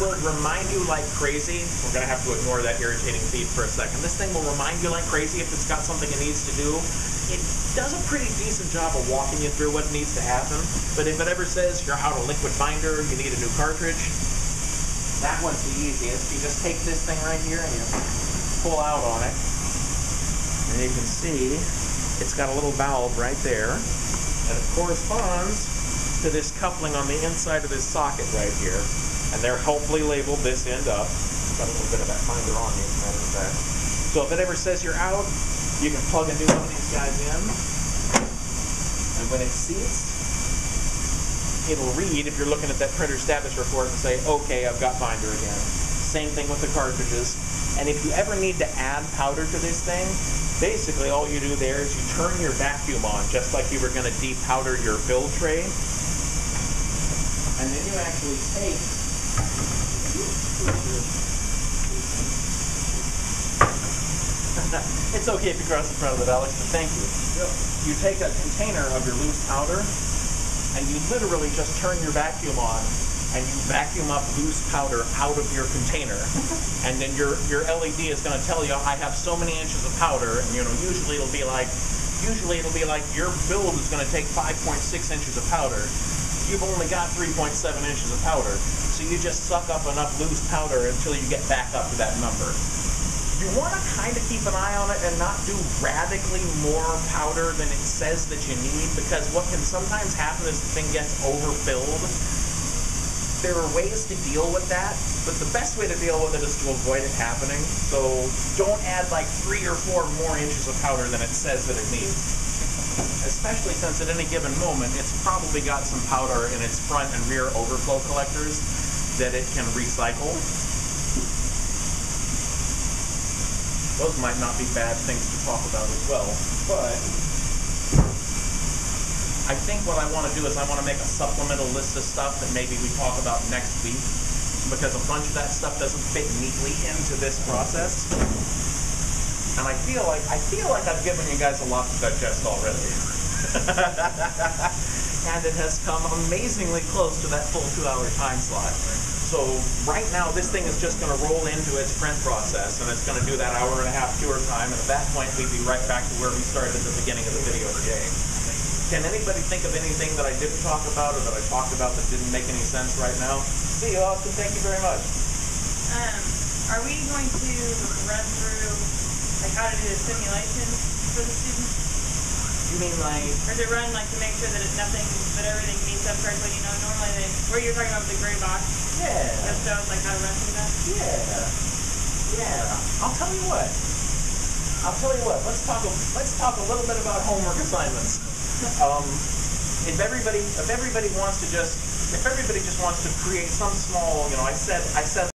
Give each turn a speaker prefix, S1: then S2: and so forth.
S1: will remind you like crazy. We're going to have to ignore that irritating beep for a second. This thing will remind you like crazy if it's got something it needs to do. It does a pretty decent job of walking you through what needs to happen. But if it ever says you're out of liquid binder, you need a new cartridge, that one's the easiest. You just take this thing right here and you pull out on it. And you can see it's got a little valve right there. And it corresponds to this coupling on the inside of this socket right here. And they're helpfully labeled this end up. Got a little bit of that binder on you, as a matter of fact. So if it ever says you're out, you can plug a new one of these guys in. And when it seats, it'll read, if you're looking at that printer status report, and say, okay, I've got binder again. Same thing with the cartridges. And if you ever need to add powder to this thing, basically all you do there is you turn your vacuum on, just like you were going to de-powder your build tray. And then you actually take it's okay if you cross in front of it, Alex, but thank you. You take a container of your loose powder, and you literally just turn your vacuum on, and you vacuum up loose powder out of your container. And then your LED is going to tell you, I have so many inches of powder, and usually it'll be like your build is going to take 5.6 inches of powder. You've only got 3.7 inches of powder, so you just suck up enough loose powder until you get back up to that number. You want to kind of keep an eye on it and not do radically more powder than it says that you need, because what can sometimes happen is the thing gets overfilled. There are ways to deal with that, but the best way to deal with it is to avoid it happening. So don't add like 3 or 4 more inches of powder than it says that it needs. Especially since at any given moment, it's probably got some powder in its front and rear overflow collectors that it can recycle. Those might not be bad things to talk about as well, but I think what I want to do is I want to make a supplemental list of stuff that maybe we talk about next week, because a bunch of that stuff doesn't fit neatly into this process. And I feel like I've given you guys a lot to digest already. And it has come amazingly close to that full 2-hour time slot. So right now, this thing is just going to roll into its print process, and it's going to do that 1.5 hour tour time, and at that point, we'd be right back to where we started at the beginning of the video today. Can anybody think of anything that I didn't talk about or that I talked about that didn't make any sense right now? See you, Austin. Thank you very much.
S2: Are we going to run through like how to do the simulation for the students?
S1: You mean like...
S2: Or to run like to make sure that everything meets up correctly? You know, normally where you're talking about the gray box.
S1: Yeah.
S2: Just show us like how to run through that.
S1: Yeah. I'll tell you what. Let's talk a little bit about homework assignments. If everybody just wants to create some small, I said